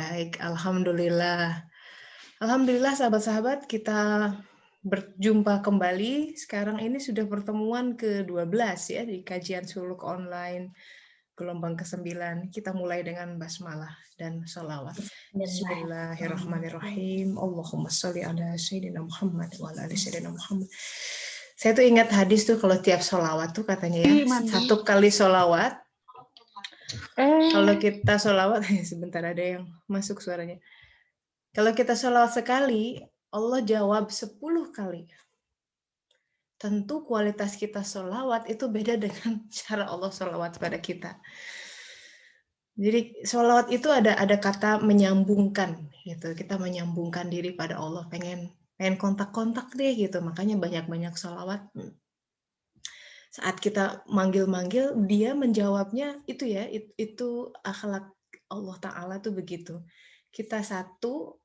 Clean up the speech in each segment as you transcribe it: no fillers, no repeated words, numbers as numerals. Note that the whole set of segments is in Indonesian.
Baik, alhamdulillah. Alhamdulillah sahabat-sahabat, kita berjumpa kembali. Sekarang ini sudah pertemuan ke-12 ya di kajian suluk online gelombang ke-9. Kita mulai dengan basmalah dan sholawat. Bismillahirrahmanirrahim. Allahumma sholli ala sayyidina Muhammad wa ala ali sayyidina Muhammad. Saya tuh ingat hadis tuh kalau tiap sholawat tuh katanya ya, satu kali sholawat. Kalau kita sholawat, sebentar ada yang masuk suaranya. Kalau kita sholawat sekali, Allah jawab 10 kali. Tentu kualitas kita sholawat itu beda dengan cara Allah sholawat pada kita. Jadi sholawat itu ada kata menyambungkan, gitu. Kita menyambungkan diri pada Allah, pengen kontak-kontak deh gitu. Makanya banyak-banyak sholawat. Saat kita manggil-manggil, dia menjawabnya itu ya, itu akhlak Allah Ta'ala tuh begitu. Kita satu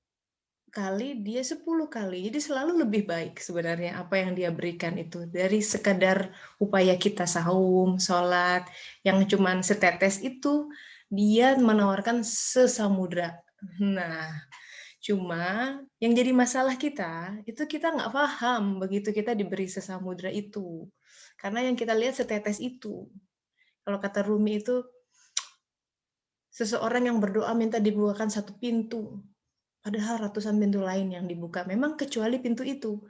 kali, dia 10 kali. Jadi selalu lebih baik sebenarnya apa yang dia berikan itu. Dari sekadar upaya kita saum, sholat, yang cuman setetes itu, dia menawarkan sesamudra. Nah, cuma yang jadi masalah kita, itu kita nggak paham begitu kita diberi sesamudra itu. Karena yang kita lihat setetes itu. Kalau kata Rumi itu, seseorang yang berdoa minta dibukakan satu pintu, padahal ratusan pintu lain yang dibuka. Memang kecuali pintu itu.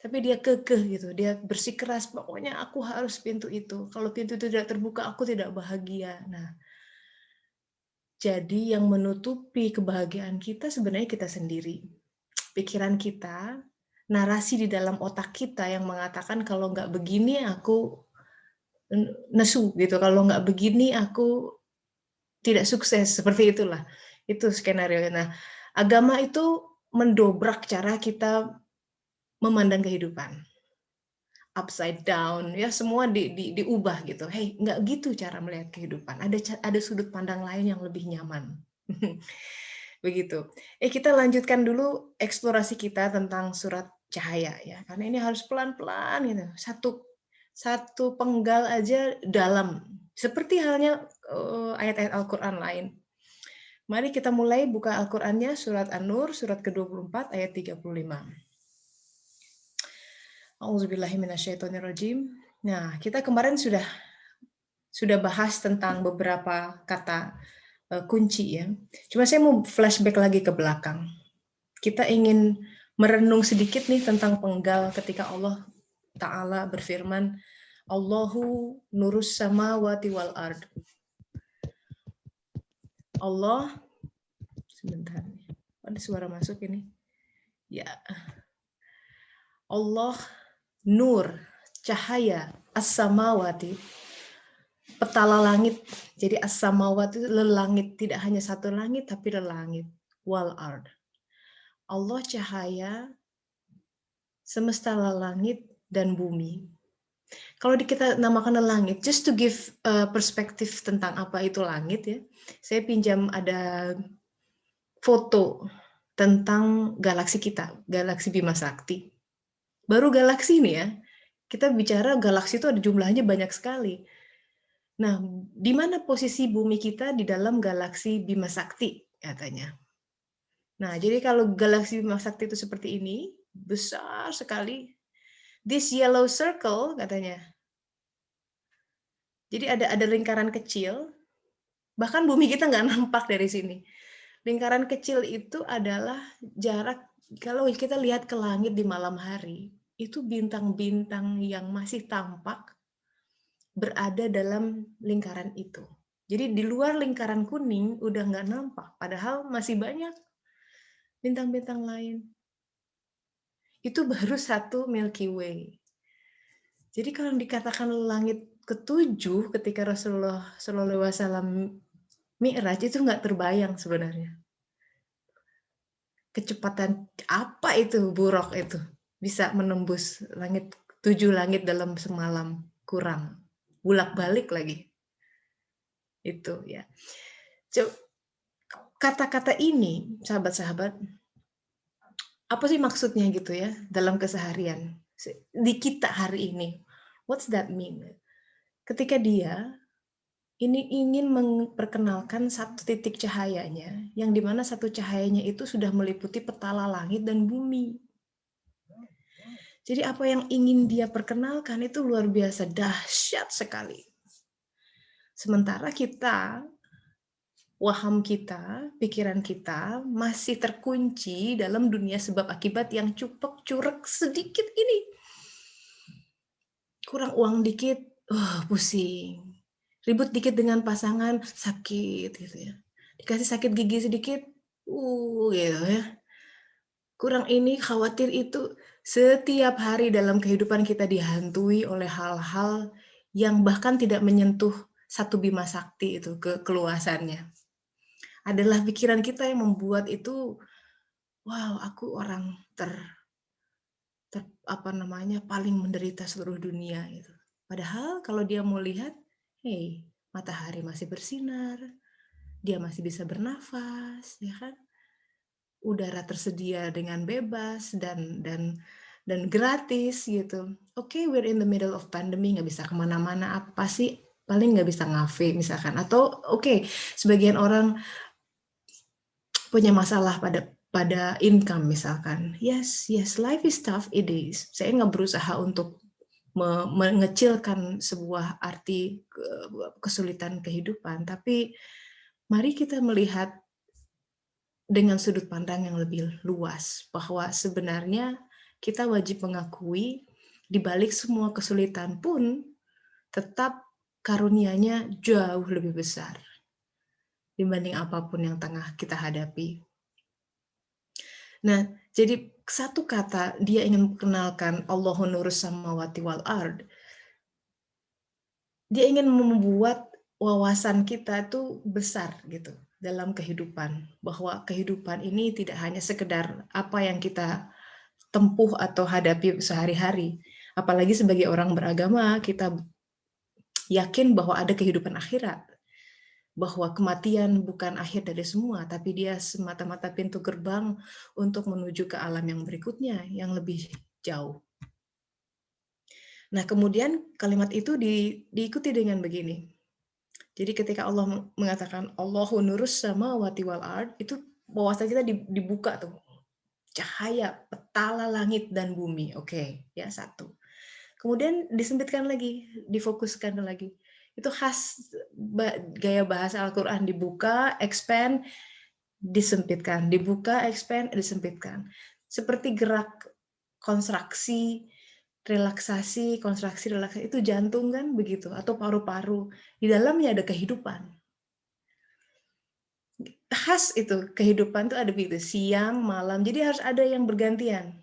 Tapi dia kekeh gitu, dia bersikeras, pokoknya aku harus pintu itu. Kalau pintu itu tidak terbuka, aku tidak bahagia. Nah, jadi yang menutupi kebahagiaan kita sebenarnya kita sendiri. Pikiran kita, narasi di dalam otak kita yang mengatakan kalau nggak begini aku nesu gitu, kalau nggak begini aku tidak sukses, seperti itulah. Itu skenario. Nah, agama itu mendobrak cara kita memandang kehidupan. Upside down, ya semua diubah gitu. Hey, nggak gitu cara melihat kehidupan. Ada sudut pandang lain yang lebih nyaman. Begitu. Kita lanjutkan dulu eksplorasi kita tentang surat cahaya ya. Karena ini harus pelan-pelan gitu. Satu penggal aja dalam. Seperti halnya ayat-ayat Al-Qur'an lain. Mari kita mulai buka Al-Qur'annya surat An-Nur surat ke-24 ayat 35. Auzubillahiminasyaitonirrajim. Nah, kita kemarin sudah bahas tentang beberapa kata kunci ya. Cuma saya mau flashback lagi ke belakang. Kita ingin merenung sedikit nih tentang penggal ketika Allah Ta'ala berfirman, Allahu nurus samawati wal ard. Allah, sebentar, ada suara masuk ini. Ya, Allah nur, cahaya, as-samawati, petala langit. Jadi as-samawati itu lelangit, tidak hanya satu langit tapi lelangit. Wal ard. Allah cahaya semesta langit dan bumi. Kalau kita namakan langit, just to give perspektif tentang apa itu langit ya, saya pinjam ada foto tentang galaksi kita, galaksi Bima Sakti. Baru galaksi ini ya, kita bicara galaksi itu ada jumlahnya banyak sekali. Nah, di mana posisi bumi kita di dalam galaksi Bima Sakti katanya. Nah, jadi kalau galaksi Bima Sakti itu seperti ini, besar sekali. This yellow circle katanya. Jadi ada lingkaran kecil, bahkan bumi kita nggak nampak dari sini. Lingkaran kecil itu adalah jarak, kalau kita lihat ke langit di malam hari, itu bintang-bintang yang masih tampak berada dalam lingkaran itu. Jadi di luar lingkaran kuning udah nggak nampak, padahal masih banyak bintang-bintang lain. Itu baru satu Milky Way. Jadi kalau dikatakan langit ketujuh ketika Rasulullah SAW Mi'raj itu nggak terbayang sebenarnya. Kecepatan apa itu buruk itu bisa menembus langit 7 langit dalam semalam, kurang bolak-balik lagi itu ya. Kata-kata ini sahabat-sahabat apa sih maksudnya gitu ya dalam keseharian di kita hari ini? What's that mean? Ketika dia ini ingin memperkenalkan satu titik cahayanya, yang dimana satu cahayanya itu sudah meliputi petala langit dan bumi. Jadi apa yang ingin dia perkenalkan itu luar biasa dahsyat sekali. Sementara kita, waham kita, pikiran kita masih terkunci dalam dunia sebab akibat yang cupek curek sedikit ini. Kurang uang dikit, pusing. Ribut dikit dengan pasangan, sakit gitu ya. Dikasih sakit gigi sedikit, gitu ya. Kurang ini, khawatir itu. Setiap hari dalam kehidupan kita dihantui oleh hal-hal yang bahkan tidak menyentuh satu bima sakti itu keluasannya. Adalah pikiran kita yang membuat itu, wow, aku orang paling menderita seluruh dunia gitu. Padahal kalau dia mau lihat, hey, matahari masih bersinar, dia masih bisa bernafas, ya kan? Udara tersedia dengan bebas dan gratis gitu. Oke, we're in the middle of pandemic, nggak bisa kemana-mana, apa sih? Paling nggak bisa ngafe misalkan. Atau oke, sebagian orang punya masalah pada income misalkan. Yes, life is tough, it is. Saya nggak berusaha untuk mengecilkan sebuah arti kesulitan kehidupan, tapi mari kita melihat dengan sudut pandang yang lebih luas, bahwa sebenarnya kita wajib mengakui di balik semua kesulitan pun tetap karunia-Nya jauh lebih besar dibanding apapun yang tengah kita hadapi. Nah, jadi satu kata dia ingin mengenalkan Allahu nurus samawati wal ard. Dia ingin membuat wawasan kita itu besar gitu dalam kehidupan, bahwa kehidupan ini tidak hanya sekedar apa yang kita tempuh atau hadapi sehari-hari. Apalagi sebagai orang beragama, kita yakin bahwa ada kehidupan akhirat, bahwa kematian bukan akhir dari semua, tapi dia semata-mata pintu gerbang untuk menuju ke alam yang berikutnya, yang lebih jauh. Nah, kemudian kalimat itu diikuti dengan begini. Jadi ketika Allah mengatakan Allahu nurus samawati wal ard, itu wawasan kita dibuka tuh. Cahaya, petala langit dan bumi. Oke, ya satu. Kemudian disempitkan lagi, difokuskan lagi. Itu khas gaya bahasa Al-Quran, dibuka, expand, disempitkan, dibuka, expand, disempitkan. Seperti gerak kontraksi, relaksasi, kontraksi, relaksasi, itu jantung kan begitu, atau paru-paru. Di dalamnya ada kehidupan. Khas itu, kehidupan itu ada begitu, siang, malam, jadi harus ada yang bergantian.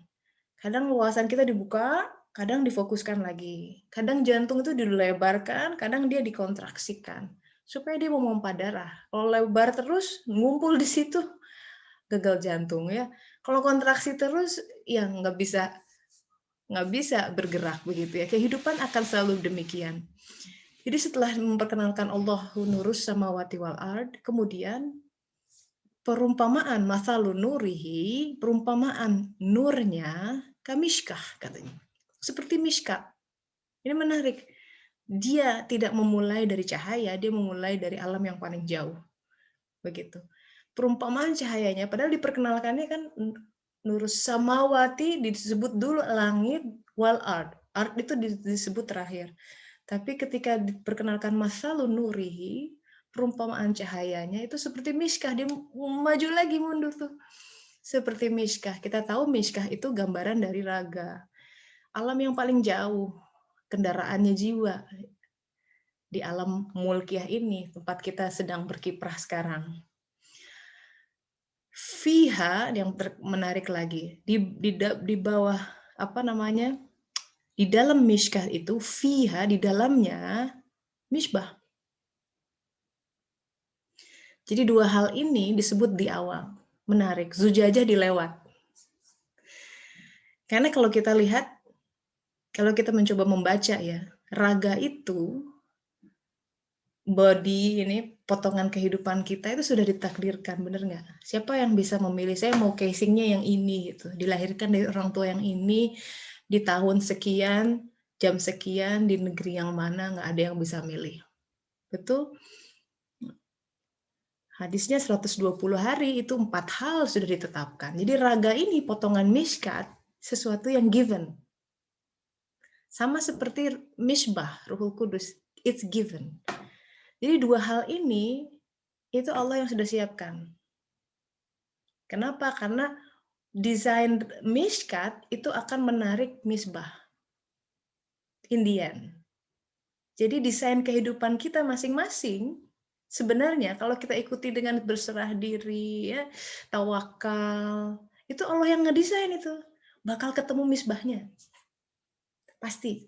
Kadang wawasan kita dibuka, kadang difokuskan lagi. Kadang jantung itu dilebarkan, kadang dia dikontraksikan. Supaya dia memompa darah. Kalau lebar terus, ngumpul di situ, gagal jantung ya. Kalau kontraksi terus, ya nggak bisa bergerak begitu ya. Kehidupan akan selalu demikian. Jadi setelah memperkenalkan Allahu nurus samawati wal ard, kemudian perumpamaan masalu nurihi, perumpamaan nurnya kamishkah katanya. Seperti mishkat. Ini menarik. Dia tidak memulai dari cahaya, dia memulai dari alam yang paling jauh. Begitu. Perumpamaan cahayanya, padahal diperkenalkannya kan nurus samawati disebut dulu langit wal ard. Ard itu disebut terakhir. Tapi ketika diperkenalkan masalu nurihi, perumpamaan cahayanya itu seperti mishkah, dia maju lagi mundur tuh. Seperti mishkah. Kita tahu mishkah itu gambaran dari raga. Alam yang paling jauh, kendaraannya jiwa. Di alam mulkiyah ini, tempat kita sedang berkiprah sekarang. Fiha yang menarik lagi, di bawah di dalam mishkah itu, fiha di dalamnya misbah. Jadi dua hal ini disebut di awal. Menarik, zujajah dilewat. Karena kalau kita lihat, kalau kita mencoba membaca ya, raga itu, body ini, potongan kehidupan kita itu sudah ditakdirkan, bener nggak? Siapa yang bisa memilih, saya mau casingnya yang ini, gitu. Dilahirkan dari orang tua yang ini, di tahun sekian, jam sekian, di negeri yang mana, nggak ada yang bisa milih. Betul? Hadisnya 120 hari, itu 4 hal sudah ditetapkan. Jadi raga ini, potongan mishkat, sesuatu yang given. Sama seperti misbah, Ruhul Kudus, it's given. Jadi 2 hal ini, itu Allah yang sudah siapkan. Kenapa? Karena desain mishkat itu akan menarik misbah. Indian. Jadi desain kehidupan kita masing-masing, sebenarnya kalau kita ikuti dengan berserah diri, ya, tawakal, itu Allah yang ngedesain itu. Bakal ketemu misbahnya. Pasti.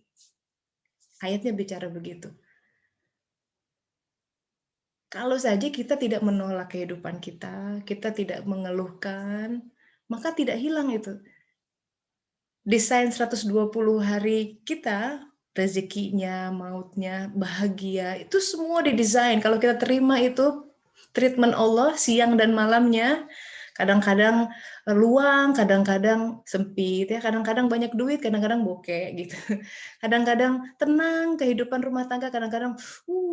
Ayatnya bicara begitu. Kalau saja kita tidak menolak kehidupan kita tidak mengeluhkan, maka tidak hilang itu. Desain 120 hari kita, rezekinya, mautnya, bahagia, itu semua didesain. Kalau kita terima itu, treatment Allah siang dan malamnya, kadang-kadang luang, kadang-kadang sempit, ya, kadang-kadang banyak duit, kadang-kadang bokeh gitu. Kadang-kadang tenang kehidupan rumah tangga, kadang-kadang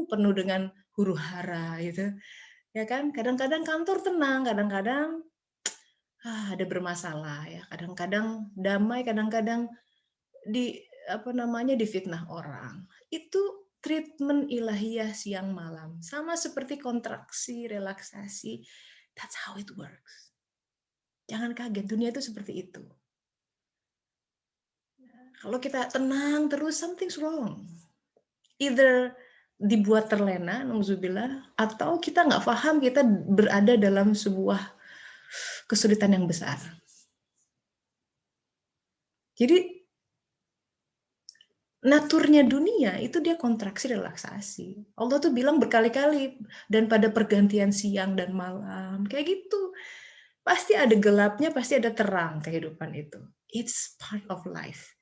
penuh dengan huru-hara gitu. Ya kan? Kadang-kadang kantor tenang, kadang-kadang ada bermasalah ya. Kadang-kadang damai, kadang-kadang difitnah orang. Itu treatment ilahiyah siang malam. Sama seperti kontraksi, relaksasi. That's how it works. Jangan kaget, dunia itu seperti itu. Kalau kita tenang terus, something's wrong. Either dibuat terlena, na'udzubillah, atau kita nggak paham kita berada dalam sebuah kesulitan yang besar. Jadi naturnya dunia itu dia kontraksi relaksasi. Allah tuh bilang berkali-kali, dan pada pergantian siang dan malam, kayak gitu. Pasti ada gelapnya, pasti ada terang kehidupan itu. It's part of life.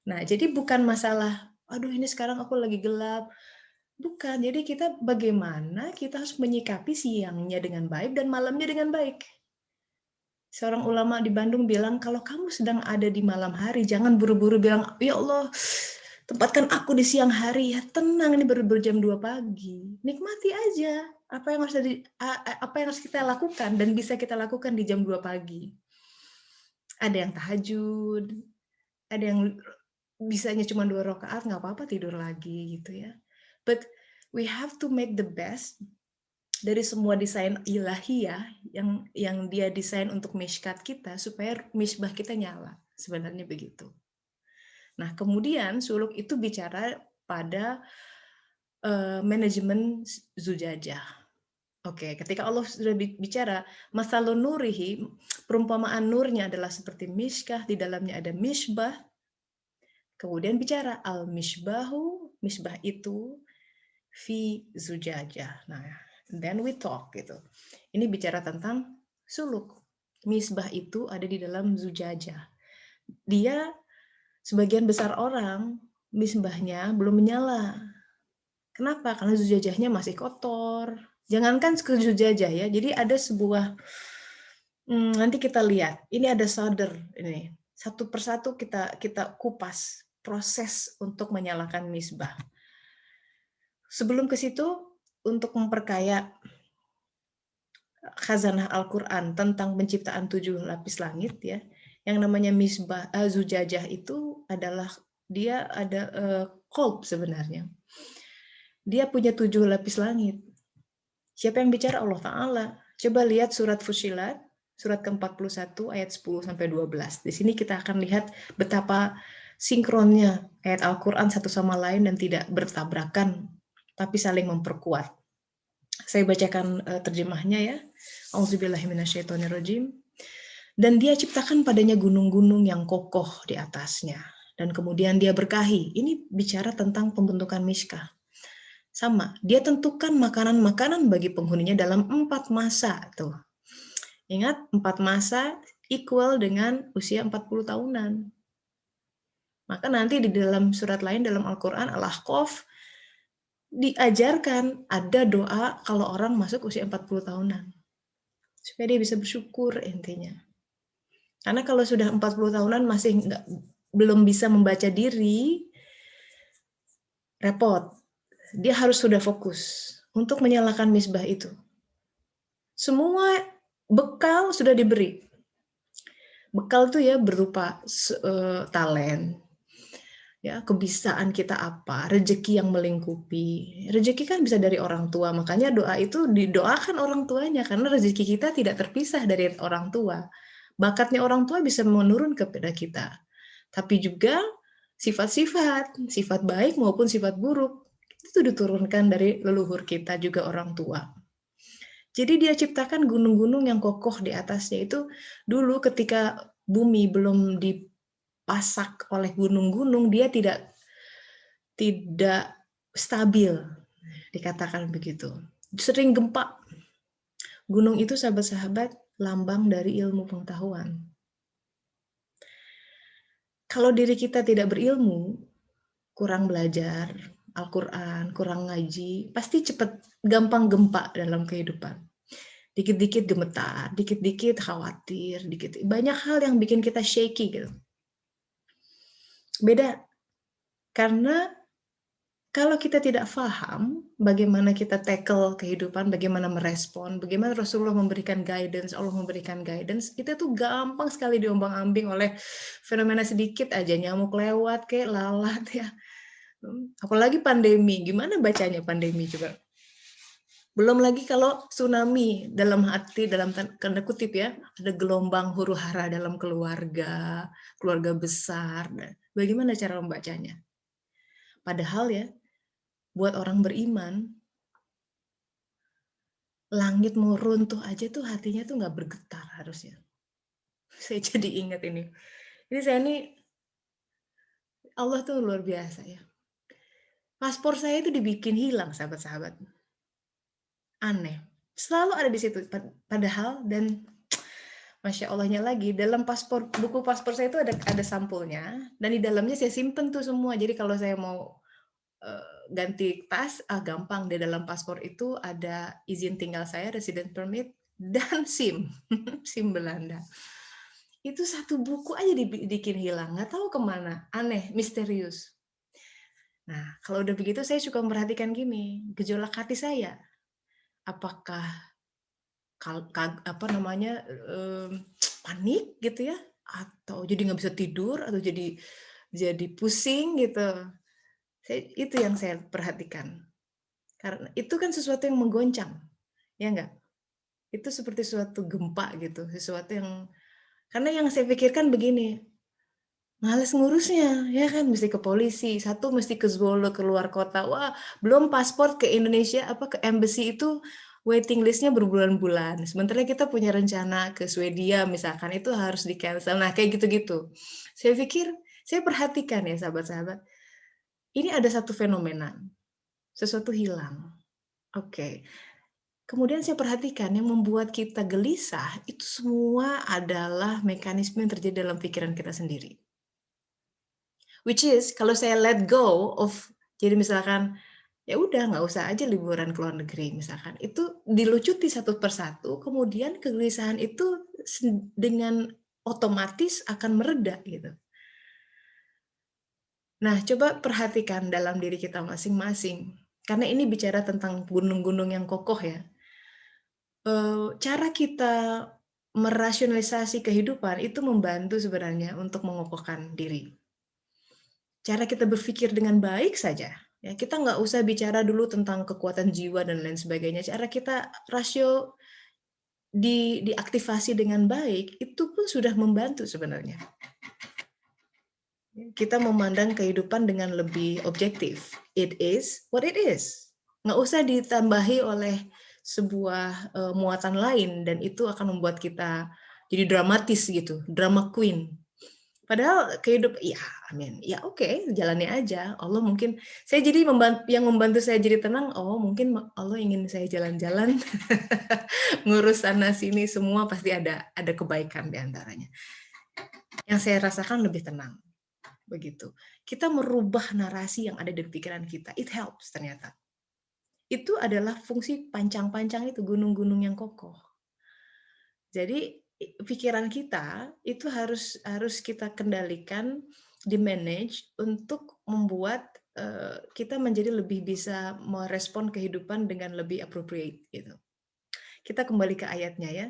Nah, jadi bukan masalah, aduh ini sekarang aku lagi gelap. Bukan, jadi kita bagaimana kita harus menyikapi siangnya dengan baik dan malamnya dengan baik. Seorang ulama di Bandung bilang, kalau kamu sedang ada di malam hari, jangan buru-buru bilang, ya Allah, tempatkan aku di siang hari, ya tenang, ini baru jam 2 pagi. Nikmati aja apa yang harus kita lakukan dan bisa kita lakukan di jam 2 pagi. Ada yang tahajud, ada yang bisanya cuma 2 rakaat, nggak apa-apa tidur lagi gitu ya. But we have to make the best dari semua desain ilahiyah yang dia desain untuk mishkat kita supaya misbah kita nyala. Sebenarnya begitu. Nah, kemudian suluk itu bicara pada manajemen zujajah. Oke, ketika Allah sudah bicara masalun nurihi, perumpamaan nurnya adalah seperti mishkah, di dalamnya ada misbah. Kemudian bicara al-misbahu, misbah itu fi zujajah. Nah, then we talk gitu. Ini bicara tentang suluk. Misbah itu ada di dalam zujajah. Dia sebagian besar orang misbahnya belum menyala. Kenapa? Karena zujajahnya masih kotor. Jangankan ke zujajah ya. Jadi ada sebuah nanti kita lihat. Ini ada solder ini. Satu persatu kita kupas proses untuk menyalakan misbah. Sebelum ke situ, untuk memperkaya khazanah Al-Quran tentang penciptaan 7 lapis langit ya, yang namanya misbah zujajah itu adalah dia ada qalb sebenarnya. Dia punya 7 lapis langit. Siapa yang bicara? Allah Ta'ala. Coba lihat surat Fussilat, surat ke-41 ayat 10 sampai 12. Di sini kita akan lihat betapa sinkronnya ayat Al-Quran satu sama lain dan tidak bertabrakan, tapi saling memperkuat. Saya bacakan terjemahnya ya. Auzubillahiminasyaitonirrajim. Dan dia ciptakan padanya gunung-gunung yang kokoh di atasnya. Dan kemudian dia berkahi. Ini bicara tentang pembentukan mishkah. Sama, dia tentukan makanan-makanan bagi penghuninya dalam 4 masa. Tuh. Ingat, 4 masa equal dengan usia 40 tahunan. Maka nanti di dalam surat lain dalam Al-Quran, Al-Ahqaf, diajarkan ada doa kalau orang masuk usia 40 tahunan. Supaya dia bisa bersyukur intinya. Karena kalau sudah 40 tahunan masih belum bisa membaca diri, repot. dia harus sudah fokus untuk menyalakan misbah itu. Semua bekal sudah diberi. Bekal itu ya berupa talent, ya kebisaan kita apa, rezeki yang melingkupi. Rezeki kan bisa dari orang tua, makanya doa itu didoakan orang tuanya karena rezeki kita tidak terpisah dari orang tua. Bakatnya orang tua bisa menurun kepada kita. Tapi juga sifat baik maupun sifat buruk itu diturunkan dari leluhur kita juga orang tua. Jadi dia ciptakan gunung-gunung yang kokoh di atasnya itu dulu ketika bumi belum dipasak oleh gunung-gunung, dia tidak stabil, dikatakan begitu. Sering gempa. Gunung itu sahabat-sahabat lambang dari ilmu pengetahuan. Kalau diri kita tidak berilmu, kurang belajar Al-Quran, kurang ngaji, pasti gampang gempa dalam kehidupan. Dikit-dikit gemetar, dikit-dikit khawatir, banyak hal yang bikin kita shaky gitu. Beda, karena kalau kita tidak paham bagaimana kita tackle kehidupan, bagaimana merespon, bagaimana Rasulullah memberikan guidance, Allah memberikan guidance, kita tuh gampang sekali diombang-ambing oleh fenomena sedikit aja, nyamuk lewat, kayak lalat ya. Apalagi pandemi, gimana bacanya pandemi juga? Belum lagi kalau tsunami, dalam tanda kutip ya, ada gelombang huru hara dalam keluarga besar. Bagaimana cara membacanya? Padahal ya, buat orang beriman, langit mau runtuh aja tuh hatinya tuh nggak bergetar harusnya. Saya jadi ingat ini. Allah tuh luar biasa ya. Paspor saya itu dibikin hilang, sahabat-sahabat. Aneh. Selalu ada di situ. Padahal, dan Masya Allahnya lagi, dalam buku paspor saya itu ada sampulnya, dan di dalamnya saya simpen tuh semua. Jadi kalau saya mau ganti tas, gampang. Di dalam paspor itu ada izin tinggal saya, resident permit, dan SIM, SIM Belanda. Itu satu buku aja dibikin hilang, nggak tahu kemana, aneh, misterius. Nah, kalau udah begitu saya suka memperhatikan gini, gejolak hati saya. Apakah panik gitu ya, atau jadi nggak bisa tidur, atau jadi pusing gitu. Itu yang saya perhatikan. Karena itu kan sesuatu yang menggoncang, ya enggak? Itu seperti suatu gempa gitu, sesuatu yang, karena yang saya pikirkan begini, males ngurusnya, ya kan, mesti ke polisi, satu mesti ke Solo, keluar kota, wah, belum paspor ke Indonesia, ke embassy itu waiting listnya berbulan-bulan, sementara kita punya rencana ke Swedia misalkan, itu harus di cancel, nah kayak gitu-gitu. Saya pikir, saya perhatikan ya sahabat-sahabat, ini ada satu fenomena, sesuatu hilang. Oke. Kemudian saya perhatikan yang membuat kita gelisah itu semua adalah mekanisme yang terjadi dalam pikiran kita sendiri. Which is kalau saya let go of, jadi misalkan ya udah nggak usah aja liburan ke luar negeri misalkan, itu dilucuti satu persatu, kemudian kegelisahan itu dengan otomatis akan mereda gitu. Nah, coba perhatikan dalam diri kita masing-masing, karena ini bicara tentang gunung-gunung yang kokoh ya. Cara kita merasionalisasi kehidupan itu membantu sebenarnya untuk mengokohkan diri. Cara kita berpikir dengan baik saja, ya kita nggak usah bicara dulu tentang kekuatan jiwa dan lain sebagainya. Cara kita rasio diaktifasi dengan baik, itu pun sudah membantu sebenarnya. Kita memandang kehidupan dengan lebih objektif. It is what it is. Nggak usah ditambahi oleh sebuah muatan lain, dan itu akan membuat kita jadi dramatis gitu, drama queen. Padahal kehidupan, ya amin, ya oke, jalani aja. Allah mungkin, saya jadi yang membantu saya jadi tenang, oh mungkin Allah ingin saya jalan-jalan, ngurus sana sini, semua pasti ada kebaikan di antaranya. Yang saya rasakan lebih tenang. Begitu. Kita merubah narasi yang ada di pikiran kita. It helps ternyata. Itu adalah fungsi pancang-pancang itu, gunung-gunung yang kokoh. Jadi pikiran kita itu harus kita kendalikan, di manage untuk membuat kita menjadi lebih bisa merespon kehidupan dengan lebih appropriate gitu. Kita kembali ke ayatnya ya.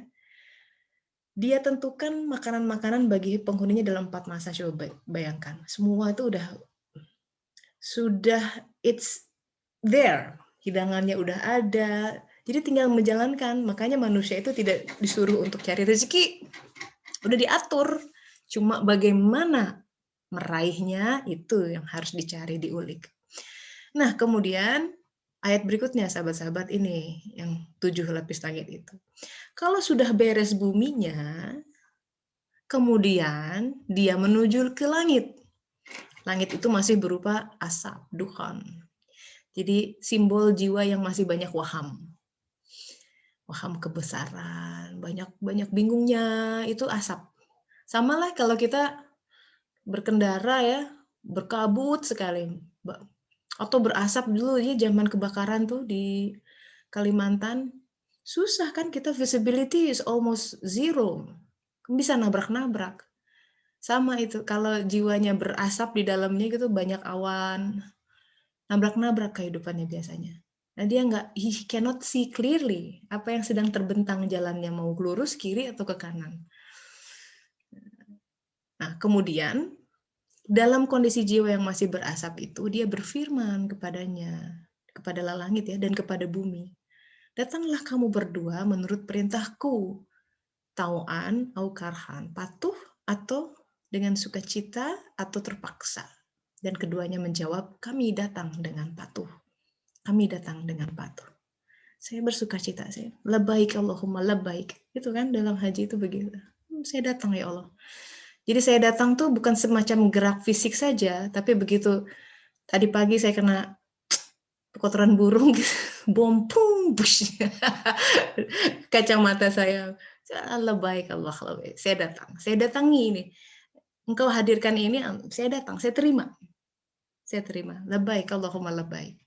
Dia tentukan makanan-makanan bagi penghuninya dalam 4 masa. Coba bayangkan, semua itu sudah it's there, hidangannya udah ada, jadi tinggal menjalankan. Makanya manusia itu tidak disuruh untuk cari rezeki, udah diatur, cuma bagaimana meraihnya itu yang harus dicari, diulik. Nah, kemudian ayat berikutnya, sahabat-sahabat, ini yang 7 lapis langit itu. Kalau sudah beres buminya, kemudian dia menuju ke langit. Langit itu masih berupa asap, dukhan. Jadi simbol jiwa yang masih banyak waham kebesaran, banyak bingungnya, itu asap. Sama lah kalau kita berkendara ya, berkabut sekali, atau berasap dulu ya zaman kebakaran tuh di Kalimantan, susah kan kita, visibility is almost zero, bisa nabrak-nabrak. Sama itu, kalau jiwanya berasap di dalamnya gitu, banyak awan, nabrak-nabrak kehidupannya biasanya. Nah, dia he cannot see clearly apa yang sedang terbentang jalannya, mau lurus, kiri, atau ke kanan. Nah, kemudian dalam kondisi jiwa yang masih berasap itu, dia berfirman kepada langit ya, dan kepada bumi. Datanglah kamu berdua menurut perintahku, tau'an au karhan, patuh atau dengan sukacita atau terpaksa. Dan keduanya menjawab, kami datang dengan patuh. Kami datang dengan patuh. Saya bersukacita, saya labbaik Allahumma labbaik. Itu kan dalam haji itu begitu. Saya datang ya Allah. Jadi saya datang tuh bukan semacam gerak fisik saja, tapi begitu tadi pagi saya kena kotoran burung, bompung, bush. Kacamata saya, labbaik Allah labbaik. Saya datangi ini. Engkau hadirkan ini, saya datang, saya terima. Labbaik Allahumma labbaik.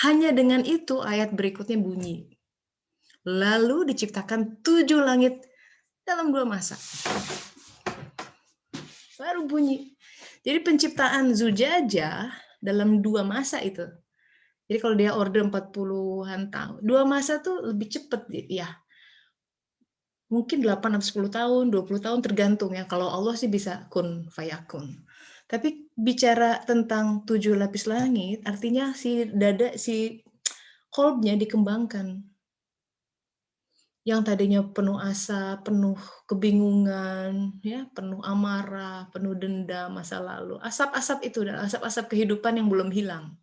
Hanya dengan itu ayat berikutnya bunyi. Lalu diciptakan 7 langit dalam 2 masa. Baru bunyi. Jadi penciptaan Zujajah dalam 2 masa itu. Jadi kalau dia order 40-an tahun, 2 masa tuh lebih cepat ya. Mungkin 8 atau 10 tahun, 20 tahun tergantung ya. Kalau Allah sih bisa kun fayakun. Tapi bicara tentang 7 lapis langit, artinya si kolbnya dikembangkan. Yang tadinya penuh asa, penuh kebingungan, ya, penuh amarah, penuh dendam masa lalu. Asap-asap itu dan asap-asap kehidupan yang belum hilang.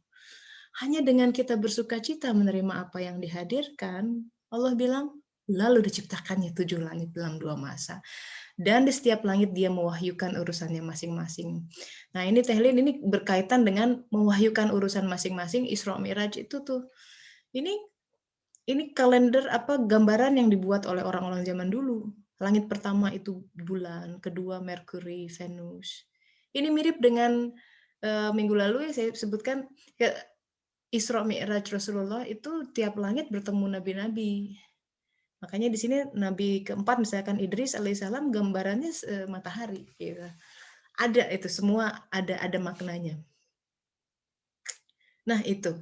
Hanya dengan kita bersukacita menerima apa yang dihadirkan, Allah bilang, lalu diciptakannya 7 langit dalam 2 masa. Dan di setiap langit dia mewahyukan urusannya masing-masing. Nah, ini Tehlin, ini berkaitan dengan mewahyukan urusan masing-masing. Isra Mi'raj itu tuh, ini kalender gambaran yang dibuat oleh orang-orang zaman dulu. Langit pertama itu bulan, kedua Merkuri, Venus. Ini mirip dengan minggu lalu yang saya sebutkan, Isra Mi'raj Rasulullah itu tiap langit bertemu nabi-nabi. Makanya di sini nabi keempat misalkan Idris alaihissalam gambarannya matahari gitu. Ada itu semua, ada maknanya. Nah, itu.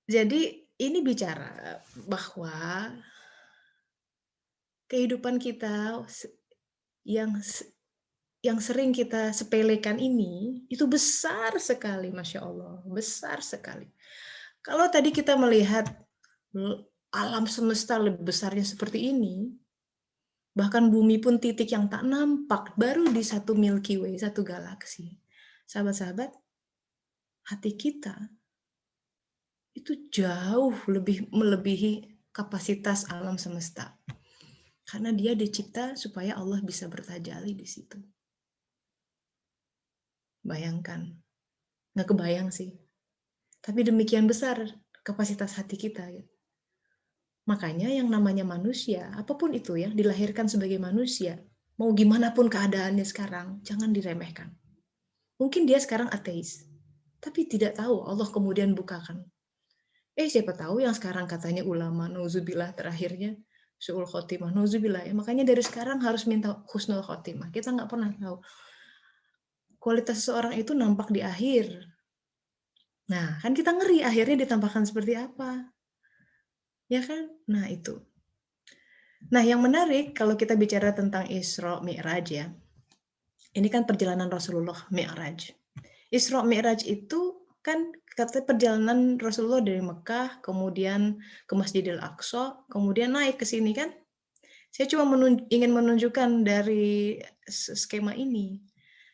Jadi ini bicara bahwa kehidupan kita yang sering kita sepelekan ini itu besar sekali, Masya Allah, besar sekali. Kalau tadi kita melihat alam semesta lebih besarnya seperti ini, bahkan bumi pun titik yang tak nampak, baru di satu Milky Way, satu galaksi. Sahabat-sahabat, hati kita itu jauh lebih melebihi kapasitas alam semesta. Karena dia dicipta supaya Allah bisa bertajalli di situ. Bayangkan. Nggak kebayang sih. Tapi demikian besar kapasitas hati kita. Makanya yang namanya manusia, apapun itu ya, dilahirkan sebagai manusia, mau gimana pun keadaannya sekarang, jangan diremehkan. Mungkin dia sekarang ateis, tapi tidak tahu Allah kemudian bukakan. Siapa tahu yang sekarang katanya ulama, nauzubillah terakhirnya, su'ul khotimah, nauzubillah ya. Makanya dari sekarang harus minta husnul khotimah. Kita nggak pernah tahu. Kualitas seseorang itu nampak di akhir. Nah, kan kita ngeri akhirnya ditampakkan seperti apa. Ya kan? Nah, itu. Nah, yang menarik kalau kita bicara tentang Isra Mi'raj ya. Ini kan perjalanan Rasulullah Mi'raj. Isra Mi'raj itu kan kata perjalanan Rasulullah dari Mekah, kemudian ke Masjidil Aqsa, kemudian naik ke sini kan. Saya cuma ingin menunjukkan dari skema ini.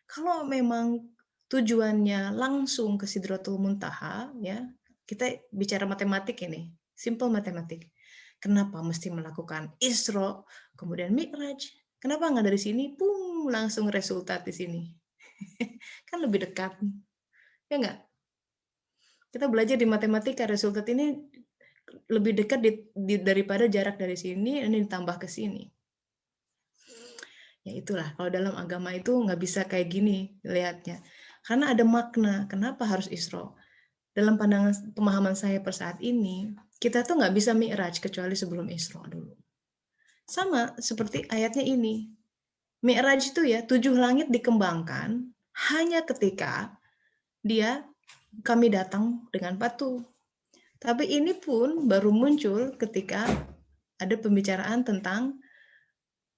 Kalau memang tujuannya langsung ke Sidratul Muntaha, ya kita bicara matematik ini, simple matematik. Kenapa mesti melakukan Isra, kemudian Mi'raj? Kenapa nggak dari sini, pum, langsung resultat di sini? Kan lebih dekat, ya nggak? Kita belajar di matematika, resultat ini lebih dekat daripada jarak dari sini, ini ditambah ke sini. Ya itulah, kalau dalam agama itu nggak bisa kayak gini lihatnya. Karena ada makna, kenapa harus Isra? Dalam pandangan pemahaman saya per saat ini, kita tuh nggak bisa Mi'raj kecuali sebelum Isra dulu. Sama seperti ayatnya ini. Mi'raj itu ya, 7 langit dikembangkan hanya ketika kami datang dengan batu. Tapi ini pun baru muncul ketika ada pembicaraan tentang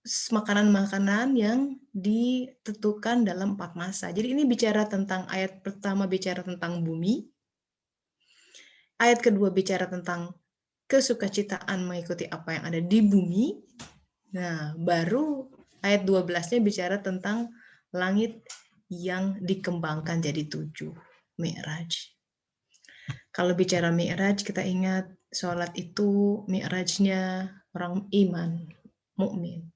makanan-makanan yang ditentukan dalam 4 masa. Jadi ini bicara tentang ayat pertama bicara tentang bumi, ayat kedua bicara tentang kesukacitaan mengikuti apa yang ada di bumi. Nah, baru ayat 12-nya bicara tentang langit yang dikembangkan jadi 7, Mi'raj. Kalau bicara Mi'raj, kita ingat sholat itu Mi'rajnya orang iman, mukmin.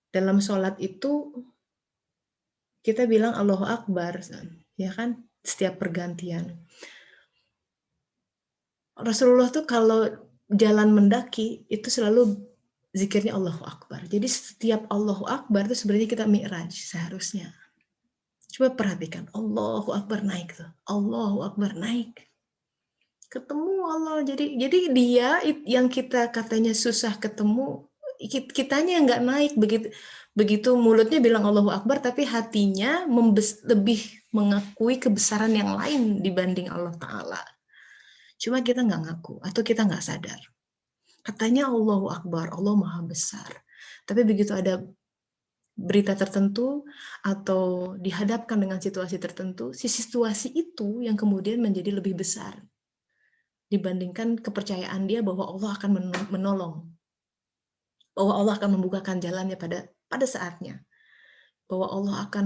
Dalam sholat itu kita bilang Allahu Akbar, ya kan? Setiap pergantian. Rasulullah tuh kalau jalan mendaki itu selalu zikirnya Allahu Akbar. Jadi setiap Allahu Akbar itu sebenarnya kita Mi'raj seharusnya. Coba perhatikan, Allahu Akbar naik tuh. Allahu Akbar naik. Ketemu Allah. Jadi dia yang kita katanya susah ketemu, kitanya nggak naik, begitu mulutnya bilang Allahu Akbar tapi hatinya lebih mengakui kebesaran yang lain dibanding Allah Ta'ala. Cuma kita nggak ngaku atau kita nggak sadar. Katanya Allahu Akbar, Allah Maha Besar. Tapi begitu ada berita tertentu atau dihadapkan dengan situasi tertentu, si situasi itu yang kemudian menjadi lebih besar dibandingkan kepercayaan dia bahwa Allah akan menolong, bahwa Allah akan membukakan jalannya pada saatnya, bahwa Allah akan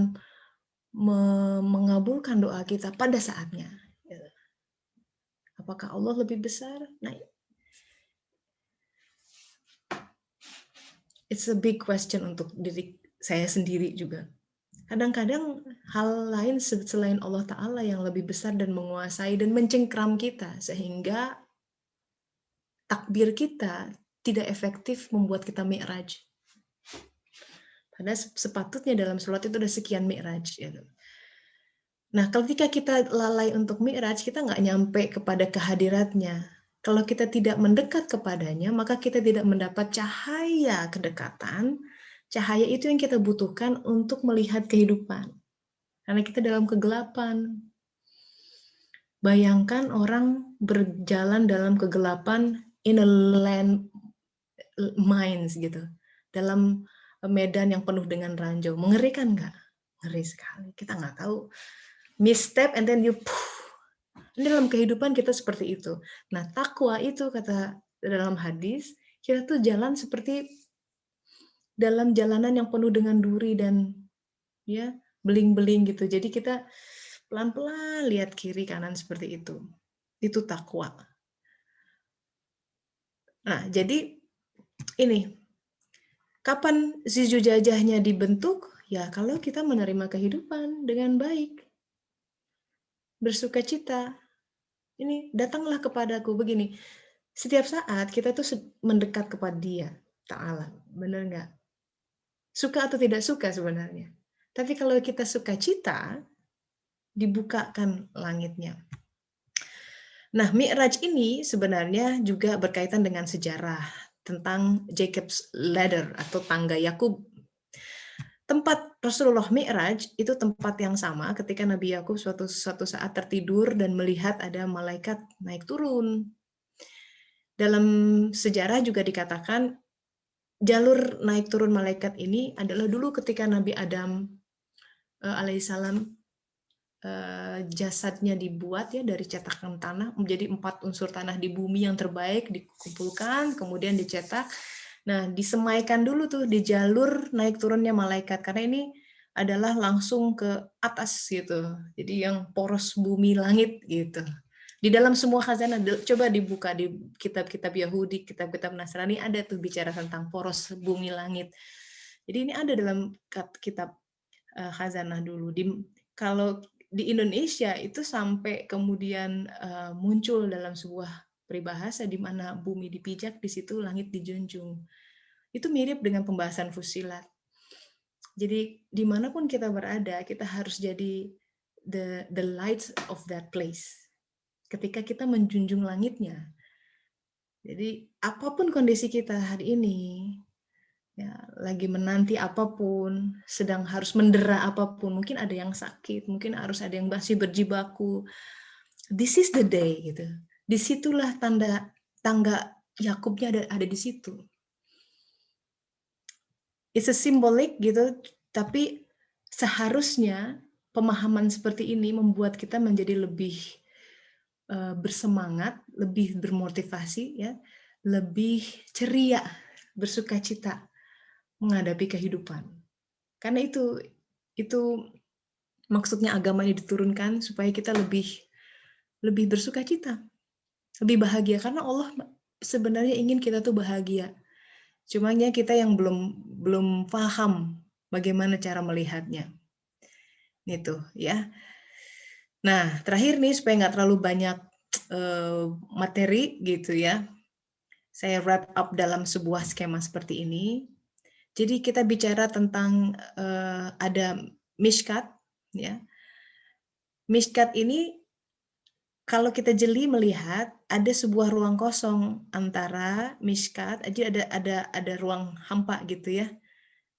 mengabulkan doa kita pada saatnya. Apakah Allah lebih besar? Nah, it's a big question untuk diri saya sendiri juga. Kadang-kadang hal lain selain Allah Ta'ala yang lebih besar dan menguasai dan mencengkram kita, sehingga takbir kita tidak efektif membuat kita mi'raj. Padahal sepatutnya dalam sholat itu ada sekian mi'raj. Nah, ketika kita lalai untuk mi'raj, kita nggak nyampe kepada kehadiratnya. Kalau kita tidak mendekat kepadanya, maka kita tidak mendapat cahaya kedekatan. Cahaya itu yang kita butuhkan untuk melihat kehidupan. Karena kita dalam kegelapan. Bayangkan orang berjalan dalam kegelapan in a land mines gitu. Dalam medan yang penuh dengan ranjau. Mengerikan nggak? Ngeri sekali. Kita nggak tahu. Misstep and then you ini dalam kehidupan kita seperti itu. Nah, takwa itu kata dalam hadis, kita tuh jalan seperti dalam jalanan yang penuh dengan duri dan ya beling-beling gitu. Jadi kita pelan-pelan lihat kiri kanan seperti itu. Itu takwa. Nah, jadi ini kapan si zujajahnya dibentuk? Ya kalau kita menerima kehidupan dengan baik. Bersukacita. Ini datanglah kepadaku begini. Setiap saat kita tuh mendekat kepada Dia Ta'ala. Benar nggak? Suka atau tidak suka sebenarnya. Tapi kalau kita sukacita, dibukakan langitnya. Nah, Mi'raj ini sebenarnya juga berkaitan dengan sejarah tentang Jacob's Ladder atau tangga Yakub. tempat Rasulullah Mi'raj itu tempat yang sama ketika Nabi Yakub suatu saat tertidur dan melihat ada malaikat naik turun. Dalam sejarah juga dikatakan jalur naik turun malaikat ini adalah dulu ketika Nabi Adam alaihissalam jasadnya dibuat ya dari cetakan tanah menjadi 4 unsur tanah di bumi yang terbaik dikumpulkan kemudian dicetak. Nah, disemaikan dulu tuh di jalur naik turunnya malaikat karena ini adalah langsung ke atas gitu. Jadi yang poros bumi langit gitu. Di dalam semua khazanah coba dibuka di kitab-kitab Yahudi, kitab-kitab Nasrani ada tuh bicara tentang poros bumi langit. Jadi ini ada dalam kitab khazanah dulu. Kalau di Indonesia itu sampai kemudian muncul dalam sebuah peribahasa di mana bumi dipijak, di situ langit dijunjung. Itu mirip dengan pembahasan fusilat. Jadi dimanapun kita berada, kita harus jadi the lights of that place. Ketika kita menjunjung langitnya. Jadi apapun kondisi kita hari ini, ya, lagi menanti apapun, sedang harus mendera apapun, mungkin ada yang sakit, mungkin harus ada yang masih berjibaku. This is the day gitu. Disitulah tangga Yakubnya ada di situ. It's a symbolic gitu, tapi seharusnya pemahaman seperti ini membuat kita menjadi lebih bersemangat, lebih bermotivasi, ya, lebih ceria, bersukacita menghadapi kehidupan. Karena itu maksudnya agama ini diturunkan supaya kita lebih bersukacita, lebih bahagia karena Allah sebenarnya ingin kita tuh bahagia. Cumanya kita yang belum paham bagaimana cara melihatnya. Gitu ya. Nah, terakhir nih supaya nggak terlalu banyak materi gitu ya. Saya wrap up dalam sebuah skema seperti ini. Jadi kita bicara tentang ada mishkat ya. Mishkat ini kalau kita jeli melihat ada sebuah ruang kosong antara mishkat, jadi ada ruang hampa gitu ya.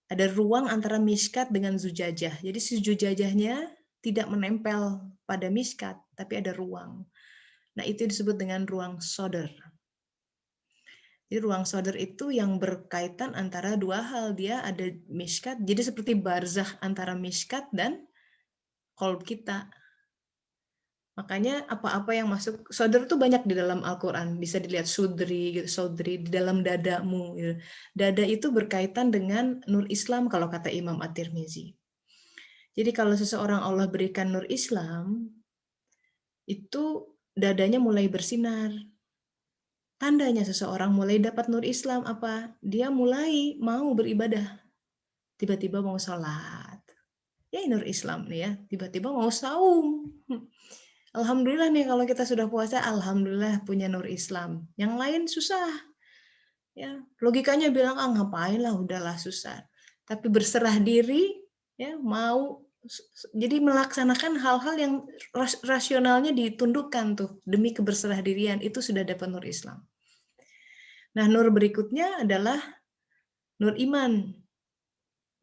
Ada ruang antara mishkat dengan zujajah. Jadi si zujajahnya tidak menempel pada mishkat, tapi ada ruang. Nah, itu disebut dengan ruang sodar. Jadi ruang sodar itu yang berkaitan antara dua hal. Dia ada mishkat, jadi seperti barzakh antara mishkat dan qalb kita. Makanya apa-apa yang masuk, sodar itu banyak di dalam Al-Quran. Bisa dilihat sudri, sodri, di dalam dadamu. Gitu. Dada itu berkaitan dengan nur Islam kalau kata Imam At-Tirmizi. Jadi kalau seseorang Allah berikan nur Islam, itu dadanya mulai bersinar. Tandanya seseorang mulai dapat nur Islam apa? Dia mulai mau beribadah. Tiba-tiba mau sholat. Ya nur Islam nih ya. Tiba-tiba mau saum. Alhamdulillah nih kalau kita sudah puasa, alhamdulillah punya nur Islam. Yang lain susah. Ya, logikanya bilang ngapain lah, udahlah susah. Tapi berserah diri, ya mau jadi melaksanakan hal-hal yang rasionalnya ditundukkan tuh demi keberserah-dirian, itu sudah dapat nur Islam. Nah, nur berikutnya adalah nur iman.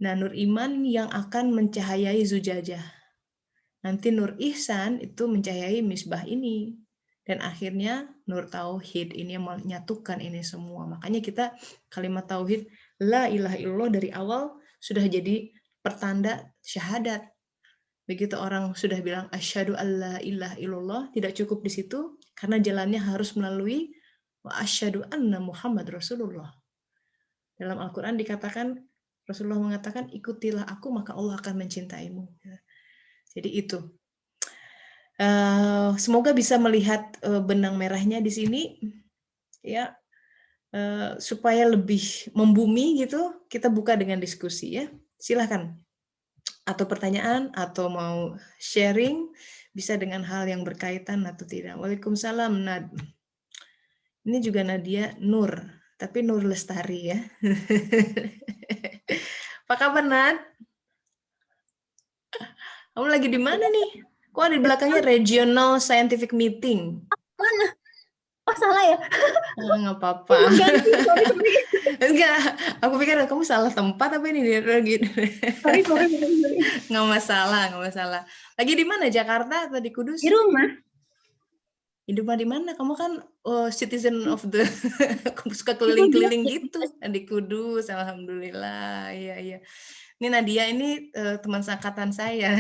Nah, nur iman yang akan mencahayai zujajah. Nanti nur ihsan itu mencahayai misbah ini. Dan akhirnya nur tauhid ini yang menyatukan ini semua. Makanya kita kalimat tauhid la ilaha illallah dari awal sudah jadi pertanda syahadat. Begitu orang sudah bilang asyhadu alla ilaha illallah, tidak cukup di situ karena jalannya harus melalui wa asyhadu anna Muhammad Rasulullah. Dalam Al-Qur'an dikatakan, Rasulullah mengatakan ikutilah aku maka Allah akan mencintaimu. Jadi itu. Semoga bisa melihat benang merahnya di sini, ya, supaya lebih membumi gitu. Kita buka dengan diskusi ya. Silahkan. Atau pertanyaan atau mau sharing bisa dengan hal yang berkaitan atau tidak. Waalaikumsalam Nad. Ini juga Nadia Nur, tapi Nur Lestari ya. Apa kabar Nad? Kamu lagi di mana nih? Kok ada di belakangnya Regional Scientific Meeting? Mana? Oh salah ya? Nggak apa-apa. Enggak, aku pikir kamu salah tempat apa ini gitu. Sorry. Nggak masalah. Lagi di mana? Jakarta atau di Kudus? Di rumah. Di rumah di mana? Kamu kan citizen of the kamu suka keliling-keliling gitu. Di Kudus, alhamdulillah. Iya. Ini Nadia ini teman seangkatan saya